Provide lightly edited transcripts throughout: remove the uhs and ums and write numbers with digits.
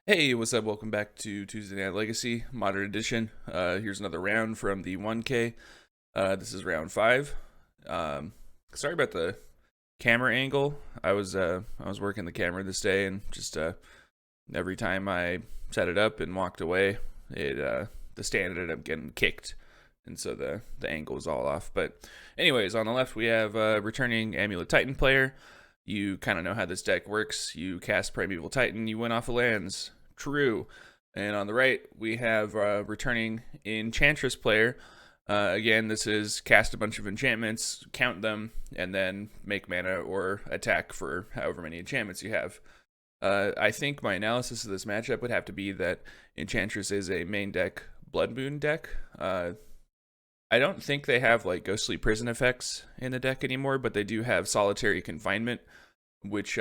Hey, what's up? Welcome back to Tuesday Night Legacy, Modern Edition. Here's another round from the 1K. This is round 5. Sorry about the camera angle. I was working the camera this day, and just every time I set it up and walked away, the stand ended up getting kicked, and so the angle was all off. But anyways, on the left we have returning Amulet Titan player. You kind of know how this deck works. You cast Primeval Titan, you win off of lands. True. And on the right, we have returning Enchantress player. Again, this is cast a bunch of enchantments, count them, and then make mana or attack for however many enchantments you have. I think my analysis of this matchup would have to be that Enchantress is a main deck Blood Moon deck. I don't think they have like Ghostly Prison effects in the deck anymore, but they do have Solitary Confinement, which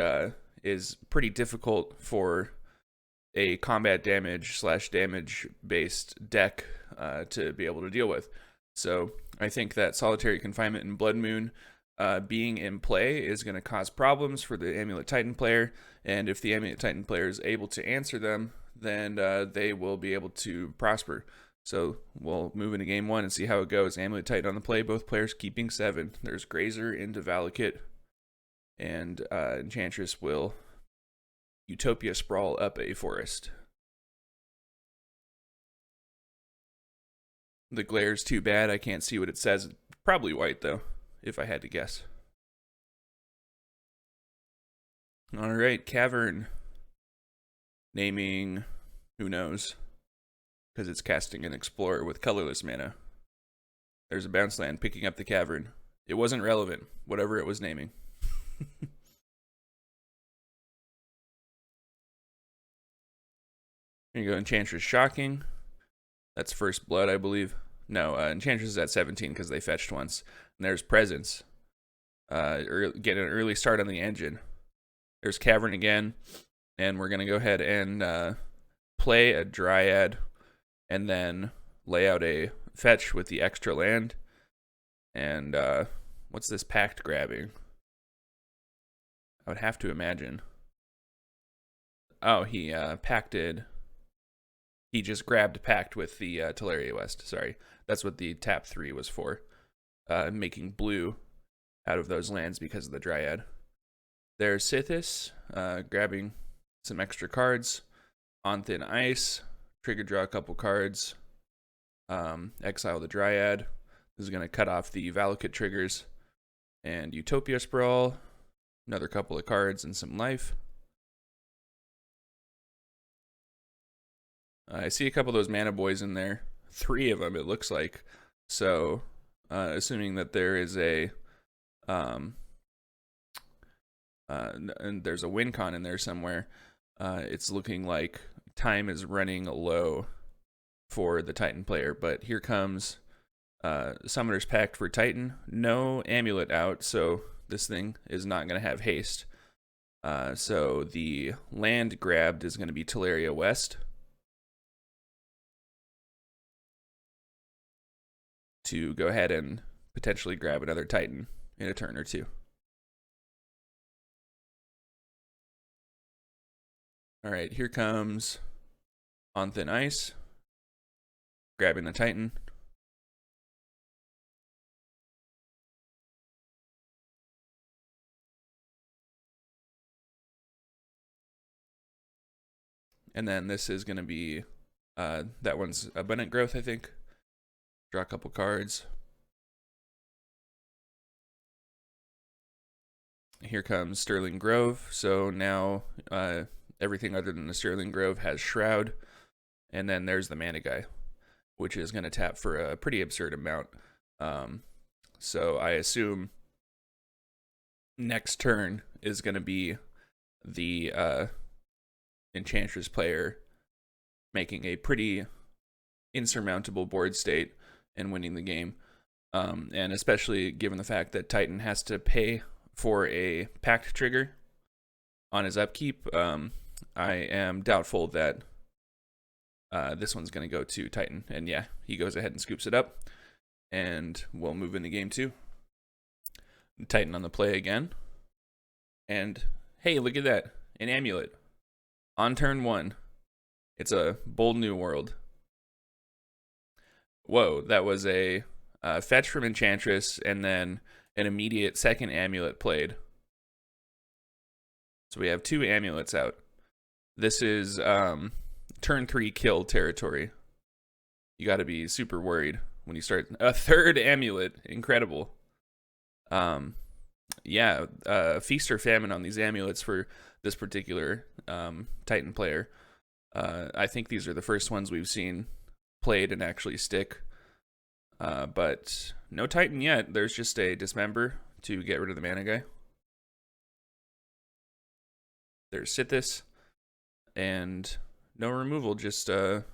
is pretty difficult for a combat damage / damage based deck to be able to deal with. So I think that Solitary Confinement and Blood Moon being in play is going to cause problems for the Amulet Titan player, and if the Amulet Titan player is able to answer them, then they will be able to prosper. So we'll move into game 1 and see how it goes. Amulet Titan on the play, both players keeping 7. There's Grazer into Valakut, and Enchantress will Utopia Sprawl up a forest. The glare's too bad. I can't see what it says. Probably white, though, if I had to guess. Alright, Cavern. Naming, who knows? Because it's casting an Explorer with colorless mana. There's a bounce land picking up the Cavern. It wasn't relevant, whatever it was naming. Here you go, Enchantress Shocking. That's first blood, I believe. No, Enchantress is at 17 because they fetched once. And there's Presence. Get an early start on the engine. There's Cavern again. And we're going to go ahead and play a Dryad. And then lay out a fetch with the extra land. And what's this Pact grabbing? I would have to imagine. Oh, he pacted. He just grabbed Pact with the Teleria West. Sorry. That's what the tap 3 was for. Making blue out of those lands because of the Dryad. There's Sithis, grabbing some extra cards. On Thin Ice. Trigger draw a couple cards. Exile the Dryad. This is going to cut off the Valakut triggers. And Utopia Sprawl. Another couple of cards and some life. I see a couple of those mana boys in there. 3 of them, it looks like. So, assuming that there is a and there's a win con in there somewhere, it's looking like time is running low for the Titan player. But here comes Summoner's Pact for Titan. No Amulet out, so this thing is not going to have haste. So the land grabbed is going to be Teleria West to go ahead and potentially grab another Titan in a turn or two. Alright, here comes On Thin Ice, grabbing the Titan. And then this is going to be, that one's Abundant Growth, I think. Draw a couple cards. Here comes Sterling Grove. So now everything other than the Sterling Grove has Shroud. And then there's the Mana Guy, which is going to tap for a pretty absurd amount. So I assume next turn is going to be the Enchantress player making a pretty insurmountable board state and winning the game. And especially given the fact that Titan has to pay for a Pact trigger on his upkeep, I am doubtful that this one's going to go to Titan. And yeah, he goes ahead and scoops it up. And we'll move into game 2. Titan on the play again. And hey, look at that. An Amulet. On turn 1. It's a bold new world. Whoa, that was a fetch from Enchantress, and then an immediate second amulet played. So we have 2 amulets out. This is turn 3 kill territory. You got to be super worried when you start a 3rd amulet. Incredible. Yeah, feast or famine on these amulets for this particular Titan player. I think these are the first ones we've seen played and actually stick. But no Titan yet. There's just a Dismember to get rid of the mana guy. There's Sithis, and no removal, just a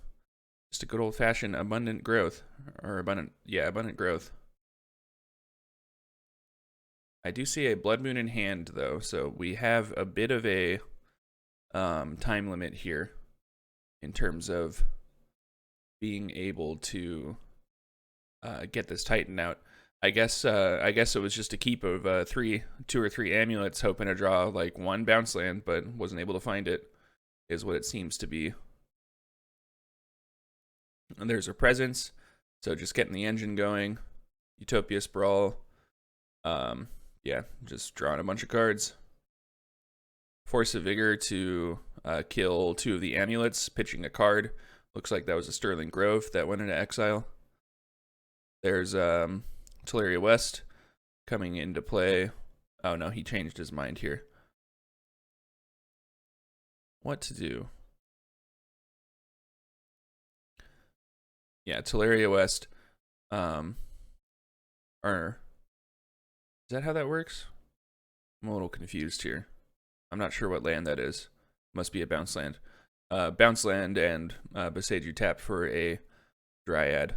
good old-fashioned abundant growth, or abundant growth. I do see a Blood Moon in hand, though, so we have a bit of a time limit here in terms of being able to get this Titan out. I guess it was just a keep of 2 or 3 amulets, hoping to draw like 1 bounce land, but wasn't able to find it, is what it seems to be. And there's a presence, so just getting the engine going. Utopia Sprawl. Yeah, just drawing a bunch of cards. Force of Vigor to kill 2 of the amulets, pitching a card. Looks like that was a Sterling Grove that went into exile. There's Teleria West coming into play. Oh no, he changed his mind here. What to do? Yeah, Teleria West. Or is that how that works? I'm a little confused here. I'm not sure what land that is. Must be a bounce land. Bounce land and Beseiju tap for a Dryad.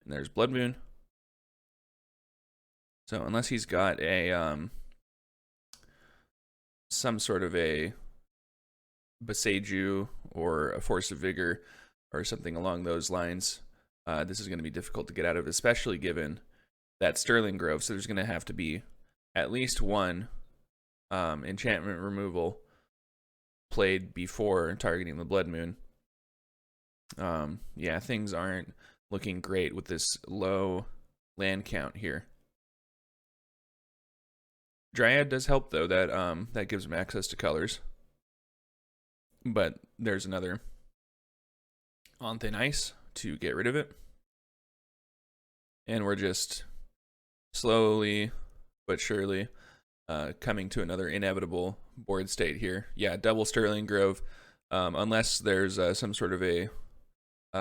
And there's Blood Moon. So unless he's got a some sort of a Beseiju or a Force of Vigor or something along those lines, this is going to be difficult to get out of, especially given that Sterling Grove. So there's going to have to be at least 1 enchantment removal played before targeting the Blood Moon. Yeah, things aren't looking great with this low land count here. Dryad does help, though. That gives him access to colors. But there's another on thin ice to get rid of it. And we're just slowly but surely coming to another inevitable board state here. Yeah, double Sterling Grove. Unless there's some sort of a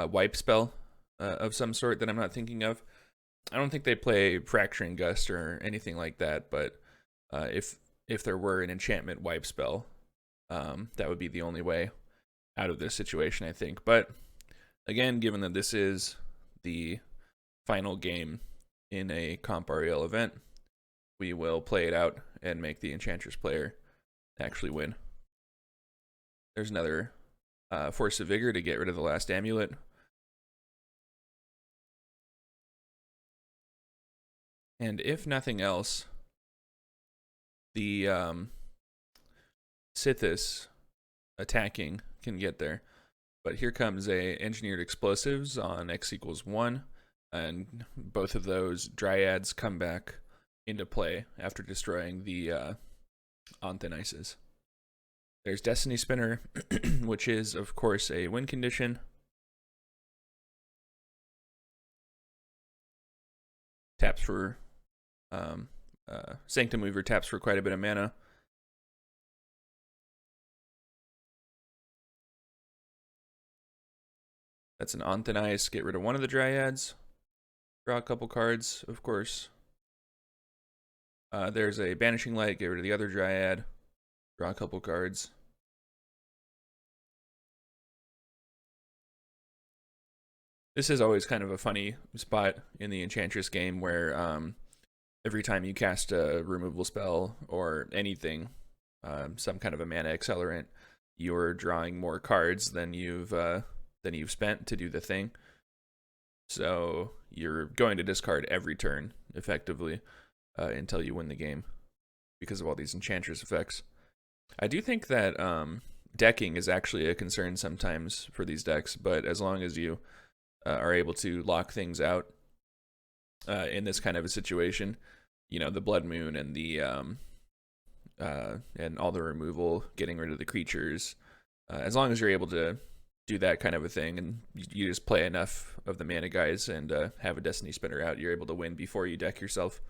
wipe spell of some sort that I'm not thinking of. I don't think they play Fracturing Gust or anything like that, but if there were an enchantment wipe spell, that would be the only way out of this situation, I think. But again, given that this is the final game in a Comp REL event, we will play it out and make the Enchantress player actually win. There's another Force of Vigor to get rid of the last amulet. And if nothing else, the Sithis attacking can get there. But here comes a Engineered Explosives on X = 1, and both of those Dryads come back into play after destroying the on thin ices. There's Destiny Spinner, which is, of course, a win condition. Taps for Sanctum Weaver taps for quite a bit of mana. That's an on thin ice. Get rid of 1 of the Dryads. Draw a couple cards, of course. There's a Banishing Light. Get rid of the other Dryad. Draw a couple cards. This is always kind of a funny spot in the Enchantress game where every time you cast a removal spell or anything, some kind of a mana accelerant, you're drawing more cards than you've spent to do the thing. So you're going to discard every turn, effectively, until you win the game because of all these Enchantress effects. I do think that decking is actually a concern sometimes for these decks, but as long as you are able to lock things out in this kind of a situation, you know, the Blood Moon and the and all the removal, getting rid of the creatures, as long as you're able to do that kind of a thing, and you just play enough of the mana guys and have a Destiny Spinner out, you're able to win before you deck yourself.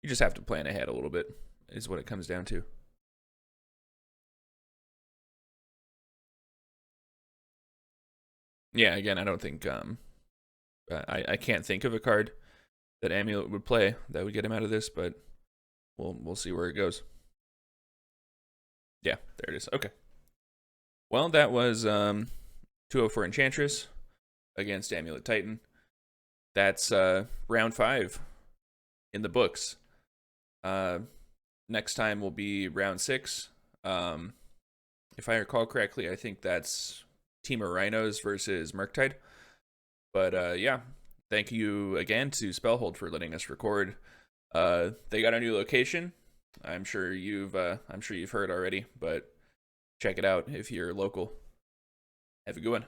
You just have to plan ahead a little bit, is what it comes down to. Yeah, again, I don't think I can't think of a card that Amulet would play that would get him out of this, but we'll see where it goes. Yeah, there it is. Okay. Well, that was 2-0 for Enchantress against Amulet Titan. That's round 5 in the books. Next time will be round 6. If I recall correctly, I think that's Team of Rhinos versus Murktide. But yeah, thank you again to Spellhold for letting us record. They got a new location. I'm sure you've heard already, but check it out if you're local. Have a good one.